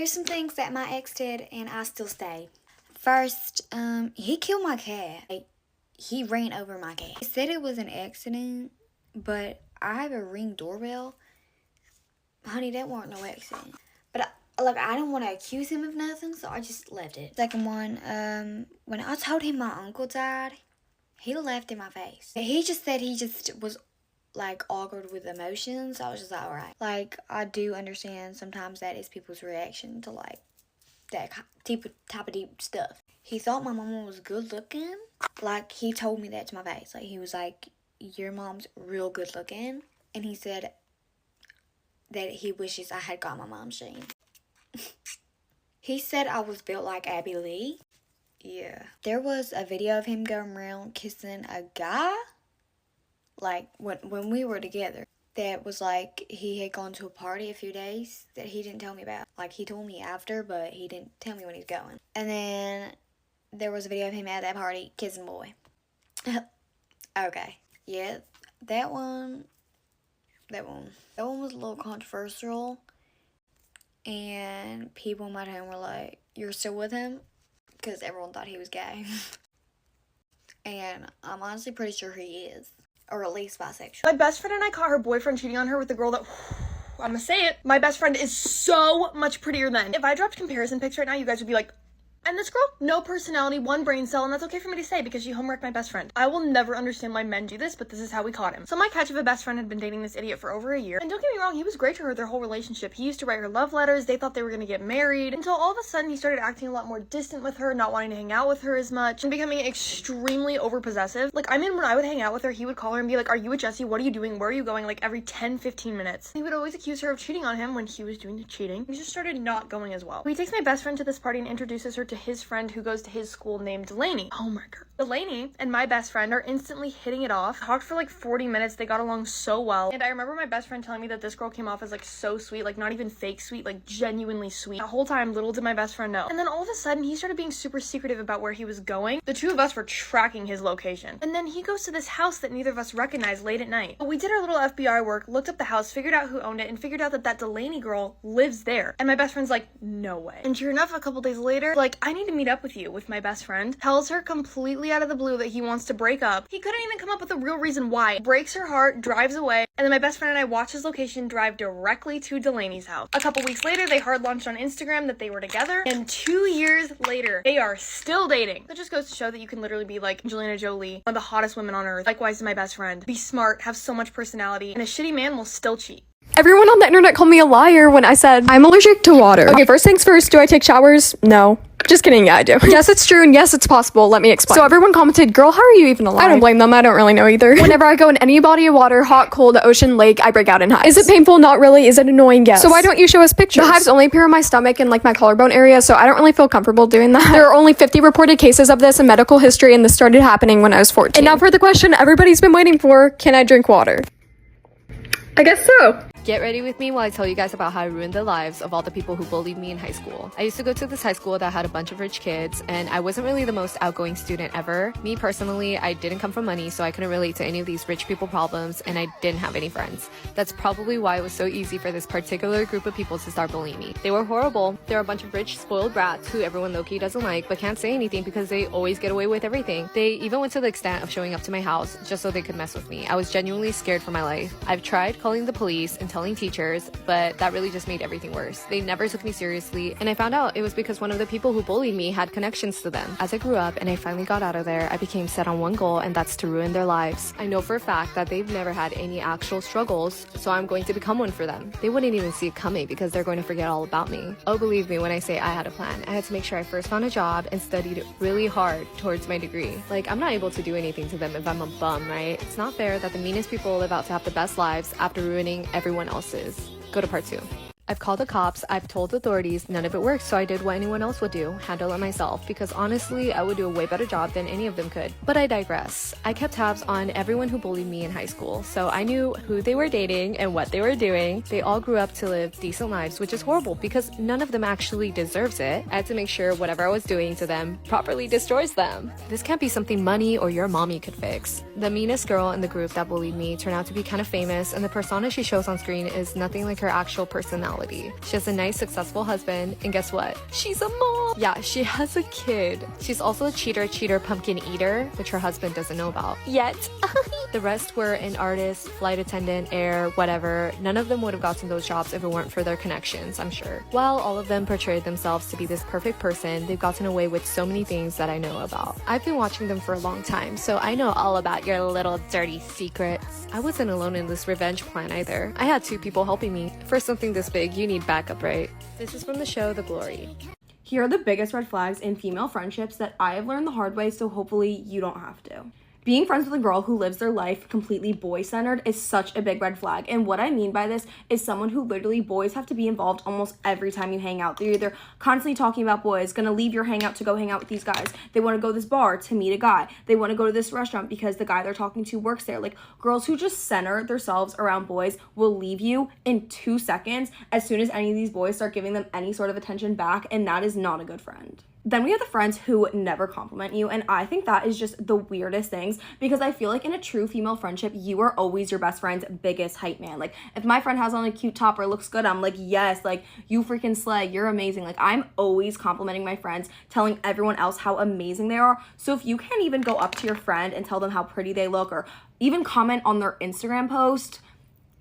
Here's some things that my ex did and I still stay. First, he killed my cat. Like, he ran over my cat. He said it was an accident, but I have a Ring doorbell. Honey, that weren't no accident. But I don't want to accuse him of nothing, so I just left it. Second one, when I told him my uncle died, he laughed in my face. He just said he just was like awkward with emotions. I was just like, alright. Like, I do understand sometimes that is people's reaction to like that type of deep stuff. He thought my mama was good looking. Like, he told me that to my face. Like, he was like, your mom's real good looking. And he said that he wishes I had got my mom's gene. He said I was built like Abby Lee. Yeah. There was a video of him going around kissing a guy. Like, when we were together. That was like, he had gone to a party a few days that he didn't tell me about. Like, he told me after, but he didn't tell me when he was going. And then there was a video of him at that party kissing a boy. Okay. Yeah, that one was a little controversial. And people in my town were like, you're still with him? Because everyone thought he was gay. And I'm honestly pretty sure he is. Or at least bisexual. My best friend and I caught her boyfriend cheating on her with a girl that, I'm gonna say it, my best friend is so much prettier than. If I dropped comparison pics right now, you guys would be like, and this girl, no personality, one brain cell, and that's okay for me to say because she homeworked my best friend. I will never understand why men do this, but this is how we caught him. So my catch of a best friend had been dating this idiot for over a year, and don't get me wrong, he was great to her their whole relationship. He used to write her love letters, they thought they were gonna get married, until all of a sudden he started acting a lot more distant with her, not wanting to hang out with her as much, and becoming extremely overpossessive. Like, I mean, when I would hang out with her, he would call her and be like, are you with Jesse? What are you doing? Where are you going? Like, every 10-15 minutes. He would always accuse her of cheating on him when he was doing the cheating. He just started not going as well. He takes my best friend to this party and introduces her to his friend who goes to his school named Delaney. Oh my god. Delaney and my best friend are instantly hitting it off. Talked for like 40 minutes. They got along so well. And I remember my best friend telling me that this girl came off as like so sweet, like not even fake sweet, like genuinely sweet. The whole time, little did my best friend know. And then all of a sudden, he started being super secretive about where he was going. The two of us were tracking his location. And then he goes to this house that neither of us recognized late at night. But we did our little FBI work, looked up the house, figured out who owned it, and figured out that that Delaney girl lives there. And my best friend's like, no way. And sure enough, a couple days later, like, I need to meet up with you with my best friend, tells her completely out of the blue that he wants to break up. He couldn't even come up with a real reason why. Breaks her heart, drives away, and then my best friend and I watch his location drive directly to Delaney's house. A couple weeks later, they hard launched on Instagram that they were together, and 2 years later, they are still dating. That just goes to show that you can literally be like Angelina Jolie, one of the hottest women on earth. Likewise to my best friend. Be smart, have so much personality, and a shitty man will still cheat. Everyone on the internet called me a liar when I said I'm allergic to water. Okay, first things first, do I take showers? No. Just kidding, yeah, I do. Yes, it's true, and yes, it's possible. Let me explain. So everyone commented, girl, how are you even alive? I don't blame them, I don't really know either. Whenever I go in any body of water, hot, cold, ocean, lake, I break out in hives. Is it painful? Not really. Is it annoying? Yes. So why don't you show us pictures? The hives only appear in my stomach and like my collarbone area, so I don't really feel comfortable doing that. There are only 50 reported cases of this in medical history, and this started happening when I was 14. And now for the question everybody's been waiting for, can I drink water? I guess so. Get ready with me while I tell you guys about how I ruined the lives of all the people who bullied me in high school. I used to go to this high school that had a bunch of rich kids, and I wasn't really the most outgoing student ever. Me personally, I didn't come from money, so I couldn't relate to any of these rich people problems, and I didn't have any friends. That's probably why it was so easy for this particular group of people to start bullying me. They were horrible. They were a bunch of rich, spoiled brats who everyone low-key doesn't like, but can't say anything because they always get away with everything. They even went to the extent of showing up to my house just so they could mess with me. I was genuinely scared for my life. I've tried calling the police and telling teachers, but that really just made everything worse. They never took me seriously, and I found out it was because one of the people who bullied me had connections to them. As I grew up and I finally got out of there, I became set on one goal, and that's to ruin their lives. I know for a fact that they've never had any actual struggles, so I'm going to become one for them. They wouldn't even see it coming because they're going to forget all about me. Oh, believe me when I say I had a plan. I had to make sure I first found a job and studied really hard towards my degree. Like, I'm not able to do anything to them if I'm a bum, right? It's not fair that the meanest people live out to have the best lives after ruining everyone else's. Go to part 2. I've called the cops, I've told authorities, none of it worked, so I did what anyone else would do, handle it myself, because honestly, I would do a way better job than any of them could. But I digress. I kept tabs on everyone who bullied me in high school, so I knew who they were dating and what they were doing. They all grew up to live decent lives, which is horrible because none of them actually deserves it. I had to make sure whatever I was doing to them properly destroys them. This can't be something money or your mommy could fix. The meanest girl in the group that bullied me turned out to be kind of famous, and the persona she shows on screen is nothing like her actual personality. reality. She has a nice, successful husband, and guess what? She's a mom! Yeah, she has a kid. She's also a cheater, pumpkin eater, which her husband doesn't know about. Yet. The rest were an artist, flight attendant, air, whatever. None of them would have gotten those jobs if it weren't for their connections, I'm sure. While all of them portrayed themselves to be this perfect person, they've gotten away with so many things that I know about. I've been watching them for a long time, so I know all about your little dirty secrets. I wasn't alone in this revenge plan either. I had 2 people helping me. For something this big, you need backup, right? This is from the show The Glory. Here are the biggest red flags in female friendships that I have learned the hard way, so hopefully you don't have to. Being friends with a girl who lives their life completely boy-centered is such a big red flag. And what I mean by this is someone who literally, boys have to be involved almost every time you hang out. They're either constantly talking about boys, gonna leave your hangout to go hang out with these guys. They want to go to this bar to meet a guy. They want to go to this restaurant because the guy they're talking to works there. Like, girls who just center themselves around boys will leave you in 2 seconds as soon as any of these boys start giving them any sort of attention back, and that is not a good friend. Then we have the friends who never compliment you, and I think that is just the weirdest things, because I feel like in a true female friendship, you are always your best friend's biggest hype man. Like, if my friend has on a cute top or looks good, I'm like, yes, like, you freaking slay, you're amazing. Like, I'm always complimenting my friends, telling everyone else how amazing they are. So if you can't even go up to your friend and tell them how pretty they look, or even comment on their Instagram post,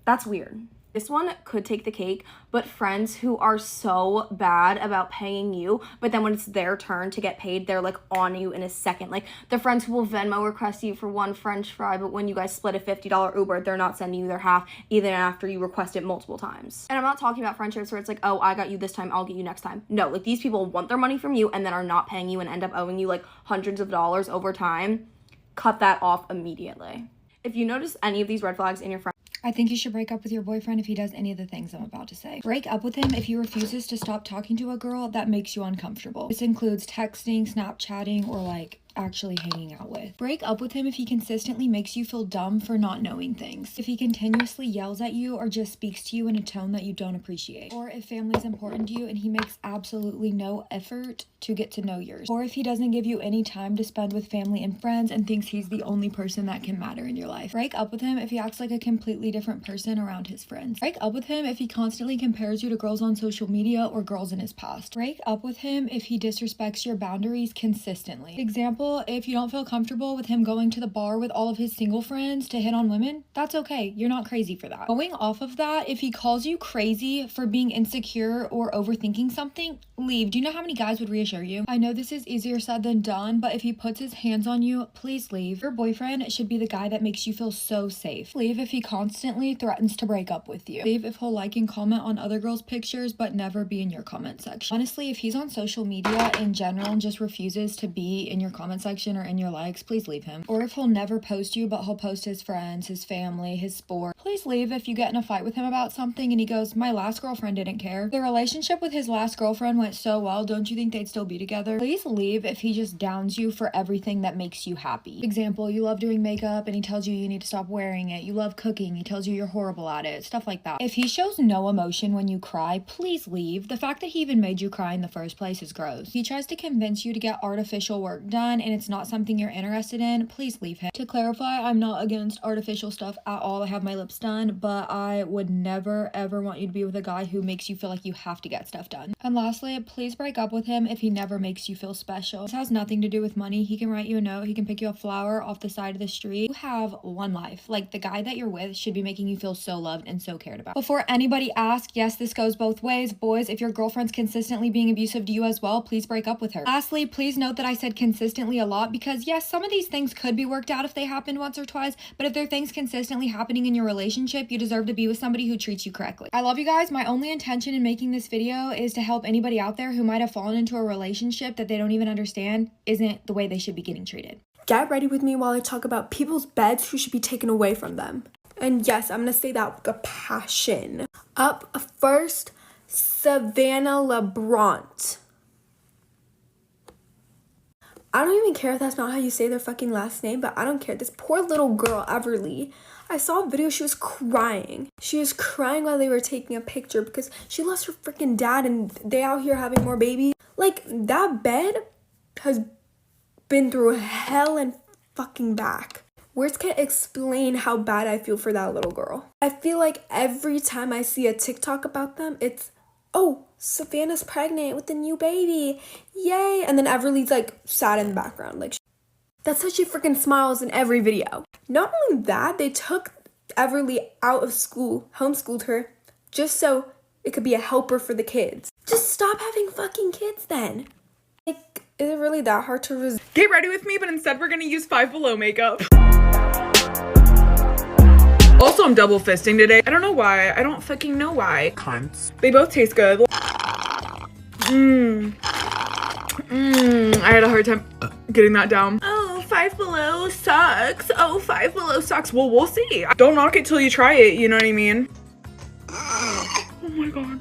that's weird. This one could take the cake, but friends who are so bad about paying you, but then when it's their turn to get paid, they're like on you in a second. Like, the friends who will Venmo request you for one French fry, but when you guys split a $50 Uber, they're not sending you their half, even after you request it multiple times. And I'm not talking about friendships where it's like, oh, I got you this time, I'll get you next time. No, like, these people want their money from you and then are not paying you and end up owing you like hundreds of dollars over time. Cut that off immediately. If you notice any of these red flags in your friends, I think you should break up with your boyfriend if he does any of the things I'm about to say. Break up with him if he refuses to stop talking to a girl that makes you uncomfortable. This includes texting, Snapchatting, or like actually hanging out with. Break up with him if he consistently makes you feel dumb for not knowing things. If he continuously yells at you or just speaks to you in a tone that you don't appreciate. Or if family is important to you and he makes absolutely no effort to get to know yours. Or if he doesn't give you any time to spend with family and friends and thinks he's the only person that can matter in your life. Break up with him if he acts like a completely different person around his friends. Break up with him if he constantly compares you to girls on social media or girls in his past. Break up with him if he disrespects your boundaries consistently. Example, if you don't feel comfortable with him going to the bar with all of his single friends to hit on women, that's okay. You're not crazy for that. Going off of that, if he calls you crazy for being insecure or overthinking something, leave. Do you know how many guys would reassure you? I know this is easier said than done, but if he puts his hands on you, please leave. Your boyfriend should be the guy that makes you feel so safe. Leave if he constantly threatens to break up with you. Leave if he'll like and comment on other girls' pictures, but never be in your comment section. Honestly, if he's on social media in general and just refuses to be in your comment section or in your likes, please leave him. Or if he'll never post you, but he'll post his friends, his family, his sport, please leave. If you get in a fight with him about something and he goes, my last girlfriend didn't care. The relationship with his last girlfriend went so well, don't you think they'd still be together? Please leave if he just downs you for everything that makes you happy. Example, you love doing makeup and he tells you need to stop wearing it. You love cooking, he tells you you're horrible at it, stuff like that. If he shows no emotion when you cry, please leave. The fact that he even made you cry in the first place is gross. If he tries to convince you to get artificial work done and it's not something you're interested in, please leave him. To clarify, I'm not against artificial stuff at all. I have my lips done, but I would never ever want you to be with a guy who makes you feel like you have to get stuff done. And lastly, please break up with him if he never makes you feel special. This has nothing to do with money. He can write you a note, he can pick you a flower off the side of the street. You have one life. Like, the guy that you're with should be making you feel so loved and so cared about. Before anybody asks, yes, this goes both ways. Boys, if your girlfriend's consistently being abusive to you as well, please break up with her. Lastly, please note that I said consistently a lot because yes, some of these things could be worked out if they happened once or twice, but if there are things consistently happening in your relationship, you deserve to be with somebody who treats you correctly. I love you guys. My only intention in making this video is to help anybody out there who might have fallen into a relationship that they don't even understand isn't the way they should be getting treated. get ready with me while I talk about people's beds who should be taken away from them. And yes, I'm gonna say that with a passion. Up first, Savannah LeBrant. I don't even care if that's not how you say their fucking last name, but I don't care. This poor little girl, Everly. I saw a video, she was crying. She was crying while they were taking a picture because she lost her freaking dad and they out here having more babies. Like, that bed has been through hell and fucking back. Words can't explain how bad I feel for that little girl. I feel like every time I see a TikTok about them, it's oh, Savannah's pregnant with a new baby, yay. And then Everly's like sad in the background, like that's how she freaking smiles in every video. Not only that, they took Everly out of school, homeschooled her, just so it could be a helper for the kids. Just stop having fucking kids then. Like, is it really that hard to resist? Get ready with me, but instead we're gonna use Five Below makeup. Also, I'm double fisting today. I don't know why. I don't fucking know why. Cunts. They both taste good. I had a hard time getting that down. Oh, Five Below sucks. Oh, Five Below sucks. Well, we'll see. Don't knock it till you try it, you know what I mean? Oh my god.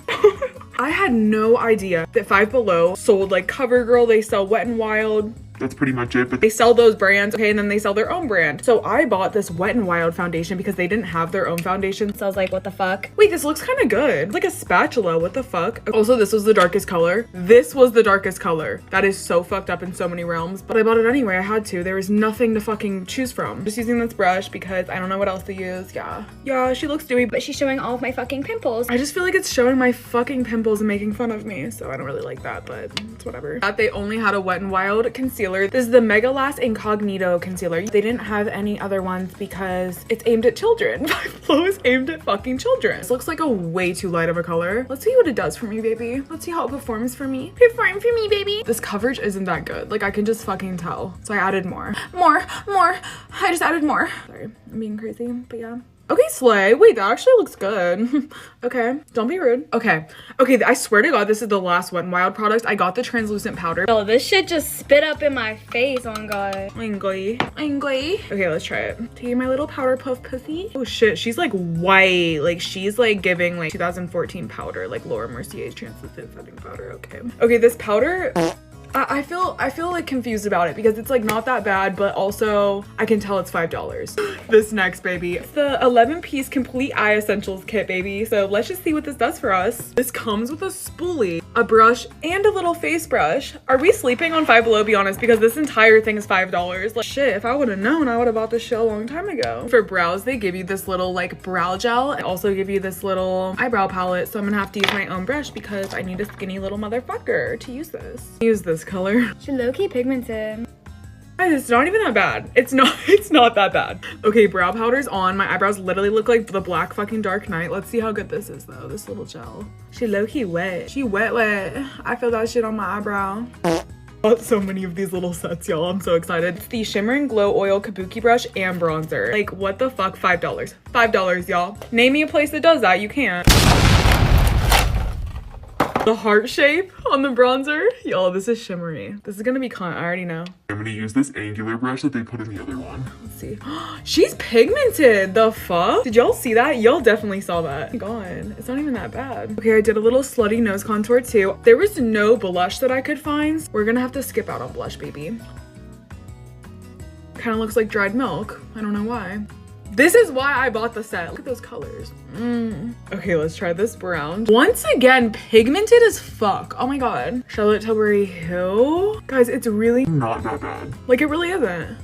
I had no idea that Five Below sold like CoverGirl. They sell Wet n Wild. That's pretty much it, but they sell those brands, okay, and then they sell their own brand. So I bought this Wet n Wild foundation because they didn't have their own foundation. So I was like, what the fuck? Wait, this looks kind of good. It's like a spatula, what the fuck? Also, this was the darkest color. This was the darkest color. That is so fucked up in so many realms, but I bought it anyway. I had to. There was nothing to fucking choose from. Just using this brush because I don't know what else to use. Yeah, she looks dewy, but she's showing all of my fucking pimples. I just feel like it's showing my fucking pimples and making fun of me, so I don't really like that, but it's whatever. They only had a Wet n Wild concealer. This is the Mega Last Incognito concealer. They didn't have any other ones because it's aimed at children. Five Below is aimed at fucking children. This looks like a way too light of a color. Let's see what it does for me, baby. Let's see how it performs for me. Perform for me, baby. This coverage isn't that good. Like, I can just fucking tell. So I added more. More. I just added more. Sorry, I'm being crazy, but yeah. Okay, slay. Wait, that actually looks good. Okay, don't be rude. Okay, I swear to God, this is the last Wet n Wild product. I got the translucent powder. Oh, this shit just spit up in my face, on God. Angly. Okay, let's try it. Taking my little powder puff pussy. Oh shit, she's like white. Like, she's like giving like 2014 powder, like Laura Mercier's translucent setting powder. Okay, this powder, I feel like confused about it because it's like not that bad, but also I can tell it's $5. This next, baby, it's the 11-piece complete eye essentials kit, baby. So let's just see what this does for us. This comes with a spoolie, a brush, and a little face brush. Are we sleeping on Five Below? Be honest, because this entire thing is $5. Like, shit, if I would have known, I would have bought this shit a long time ago. For brows, they give you this little like brow gel and also give you this little eyebrow palette. So I'm gonna have to use my own brush because I need a skinny little motherfucker to use this. Use this color. She low-key pigmented. Guys, it's not even that bad. It's not that bad. Okay, brow powder's on. My eyebrows literally look like the black fucking Dark Knight. Let's see how good this is though, this little gel. She low-key wet. She wet. I feel that shit on my eyebrow. Bought so many of these little sets, y'all. I'm so excited. It's the Shimmer and Glow Oil Kabuki brush and bronzer. Like, what the fuck? $5. $5, y'all. Name me a place that does that. You can't. The heart shape on the bronzer. Y'all, this is shimmery. This is gonna be I already know. I'm gonna use this angular brush that they put in the other one. Let's see. She's pigmented. The fuck? Did y'all see that? Y'all definitely saw that. Oh my God, it's not even that bad. Okay, I did a little slutty nose contour too. There was no blush that I could find. We're gonna have to skip out on blush, baby. Kind of looks like dried milk. I don't know why. This is why I bought the set. Look at those colors. Okay, let's try this brown. Once again, pigmented as fuck. Oh my God. Charlotte Tilbury Hill. Guys, it's really Not that bad. like, it really isn't.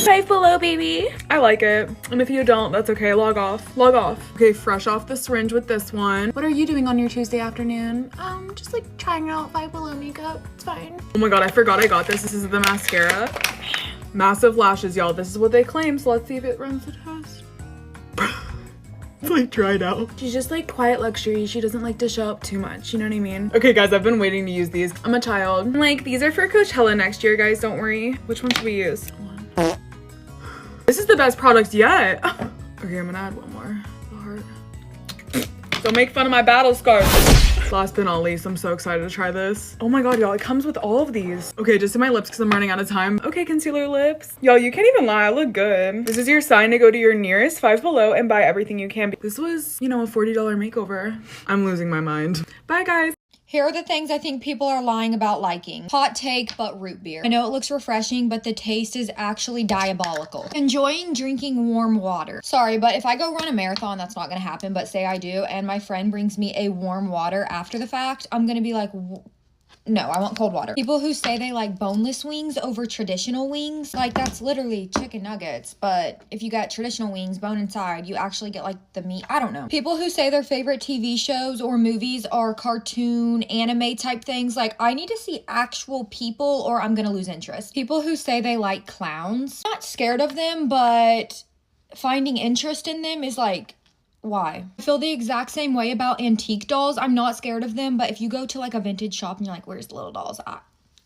Five Below, baby. I like it. And if you don't, that's okay. Log off. Okay, fresh off the syringe with this one. What are you doing on your Tuesday afternoon? Just like trying out Five Below makeup. It's fine. Oh my God, I forgot I got this. This is the mascara. Massive lashes, y'all. This is what they claim, so let's see if it runs the test. It's like dried out. She's just like quiet luxury. She doesn't like to show up too much, you know what I mean? Okay, guys, I've been waiting to use these. I'm a child. Like, these are for Coachella next year, guys, don't worry. Which one should we use? This is the best product yet. Okay, I'm gonna add one more. The heart. Don't make fun of my battle scars. Last but not least, I'm so excited to try this. Oh my God, y'all, it comes with all of these. Okay, just in my lips because I'm running out of time. Okay, concealer lips. Y'all, you can't even lie, I look good. This is your sign to go to your nearest Five Below and buy everything you can. This was, you know, a $40 makeover. I'm losing my mind. Bye, guys. Here are the things I think people are lying about liking. Hot take, but root beer. I know it looks refreshing, but the taste is actually diabolical. Enjoying drinking warm water. Sorry, but if I go run a marathon, that's not gonna happen, but say I do, and my friend brings me a warm water after the fact, I'm gonna be like, No, I want cold water. People who say they like boneless wings over traditional wings, like that's literally chicken nuggets. But if you got traditional wings, bone inside, you actually get like the meat. I don't know. People who say their favorite TV shows or movies are cartoon, anime type things, like I need to see actual people or I'm gonna lose interest. People who say they like clowns, not scared of them, but finding interest in them is like, why? I feel the exact same way about antique dolls. I'm not scared of them, but if you go to like a vintage shop and you're like, where's the little dolls?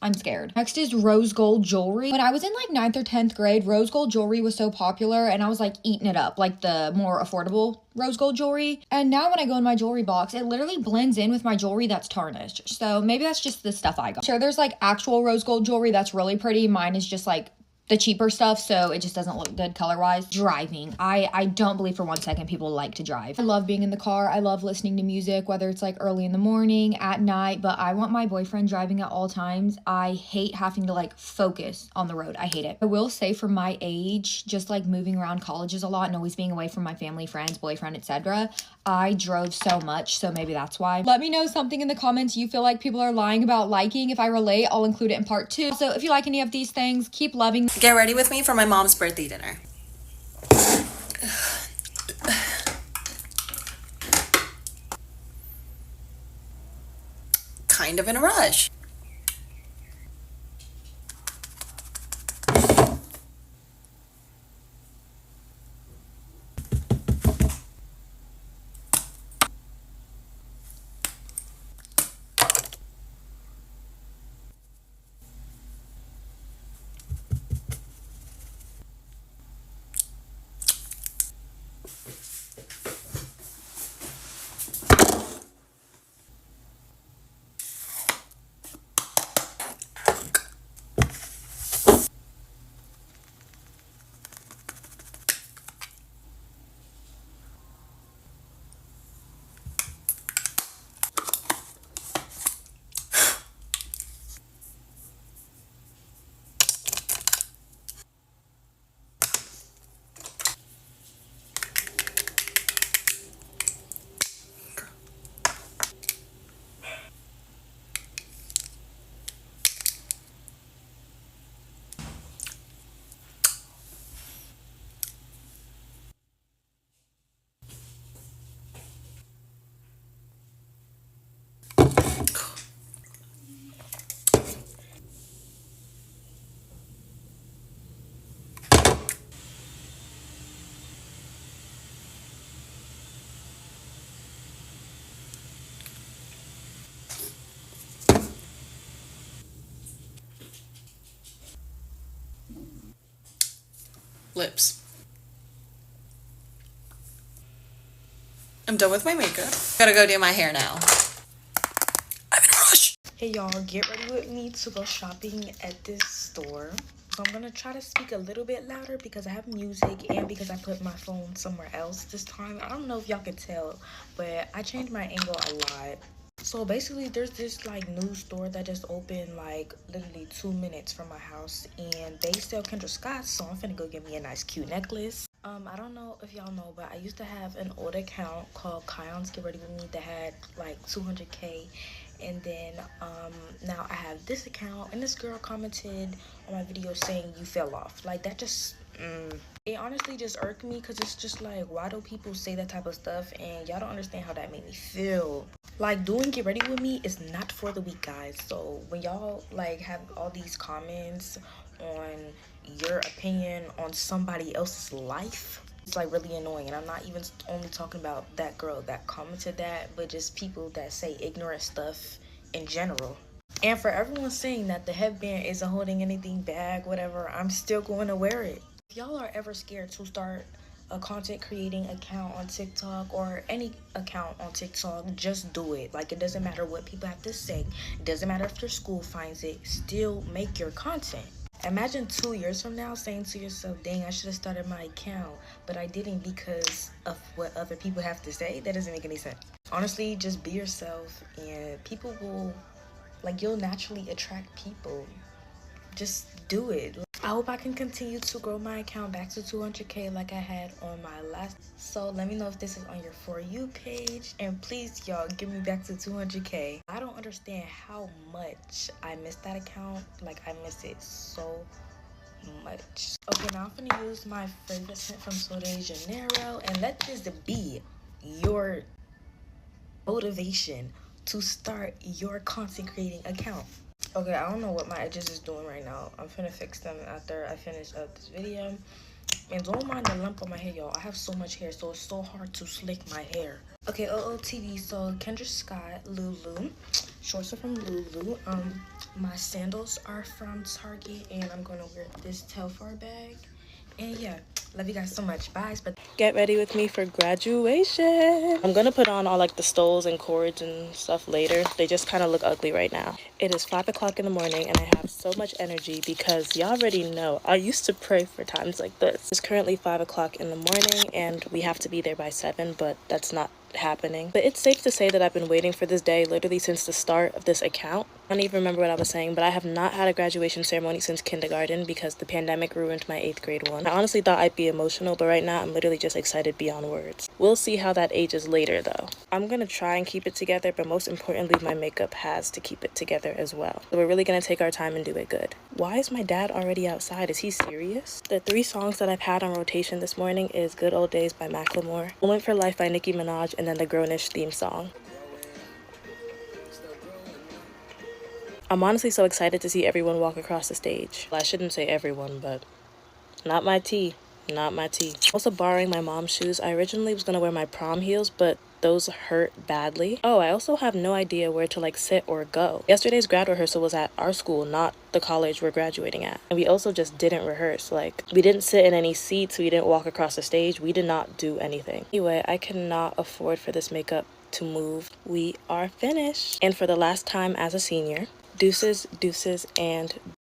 I'm scared. Next is rose gold jewelry. When I was in like 9th or 10th grade, rose gold jewelry was so popular and I was like eating it up, like the more affordable rose gold jewelry. And now when I go in my jewelry box, it literally blends in with my jewelry that's tarnished. So maybe that's just the stuff I got. Sure, there's like actual rose gold jewelry that's really pretty. Mine is just like the cheaper stuff, so it just doesn't look good color-wise. Driving. I don't believe for 1 second people like to drive. I love being in the car. I love listening to music, whether it's like early in the morning, at night, but I want my boyfriend driving at all times. I hate having to like focus on the road. I hate it. I will say for my age, just like moving around colleges a lot and always being away from my family, friends, boyfriend, etc., I drove so much, so maybe that's why. Let me know something in the comments you feel like people are lying about liking. If I relate, I'll include it in part 2. So if you like any of these things, keep loving. Get ready with me for my mom's birthday dinner. Kind of in a rush. Lips. I'm done with my makeup. Gotta go do my hair now. I'm in a rush. Hey y'all, get ready with me to go shopping at this store. So I'm gonna try to speak a little bit louder because I have music and because I put my phone somewhere else this time. I don't know if y'all can tell, but I changed my angle a lot. So basically there's this like new store that just opened like literally 2 minutes from my house and they sell Kendra Scott, so I'm finna go get me a nice cute necklace. I don't know if y'all know, but I used to have an old account called Kion's Get Ready With Me that had like 200K, and then now I have this account and this girl commented on my video saying you fell off. Like that just it honestly just irked me because it's just like, why do people say that type of stuff and y'all don't understand how that made me feel. Like doing Get Ready With Me is not for the weak, guys. So when y'all like have all these comments on your opinion on somebody else's life, it's like really annoying. And I'm not even only talking about that girl that commented that, but just people that say ignorant stuff in general. And for everyone saying that the headband isn't holding anything back, whatever, I'm still going to wear it. If y'all are ever scared to start a content creating account on TikTok or any account on TikTok, just do it. Like, it doesn't matter what people have to say. It doesn't matter if your school finds it. Still make your content. Imagine 2 years from now saying to yourself, dang, I should have started my account, but I didn't because of what other people have to say. That doesn't make any sense. Honestly, just be yourself and people will, like, you'll naturally attract people. Just do it. I hope I can continue to grow my account back to 200K like I had on my last. So let me know if this is on your For You page. And please, y'all, give me back to 200K. I don't understand how much I missed that account. Like, I miss it so much. Okay, now I'm gonna use my favorite scent from Rio de Janeiro. And let this be your motivation to start your content creating account. Okay, I don't know what my edges is doing right now. I'm finna fix them after I finish up this video. And don't mind the lump on my hair, y'all. I have so much hair, so it's so hard to slick my hair. Okay, OOTD, so Kendra Scott, Lulu. Shorts are from Lulu. My sandals are from Target, and I'm gonna wear this Telfar bag. And yeah, love you guys so much. Bye. But get ready with me for graduation. I'm gonna put on all like the stoles and cords and stuff later. They just kind of look ugly right now. It is 5 o'clock in the morning and I have so much energy because y'all already know I used to pray for times like this. It's currently 5 o'clock in the morning and we have to be there by 7, but that's not happening. But it's safe to say that I've been waiting for this day literally since the start of this account. I don't even remember what I was saying, but I have not had a graduation ceremony since kindergarten because the pandemic ruined my 8th grade one. I honestly thought I'd be emotional, but right now I'm literally just excited beyond words. We'll see how that ages later though. I'm gonna try and keep it together, but most importantly my makeup has to keep it together as well. So we're really gonna take our time and do it good. Why is my dad already outside? Is he serious? The 3 songs that I've had on rotation this morning is Good Old Days by Macklemore, Moment for Life by Nicki Minaj, and then the Grownish theme song. I'm honestly so excited to see everyone walk across the stage. Well, I shouldn't say everyone, but not my tea. Not my tea. Also borrowing my mom's shoes. I originally was gonna wear my prom heels, but those hurt badly. Oh, I also have no idea where to like sit or go. Yesterday's grad rehearsal was at our school, not the college we're graduating at. And we also just didn't rehearse. Like, we didn't sit in any seats, we didn't walk across the stage, we did not do anything. Anyway, I cannot afford for this makeup to move. We are finished. And for the last time as a senior, deuces, and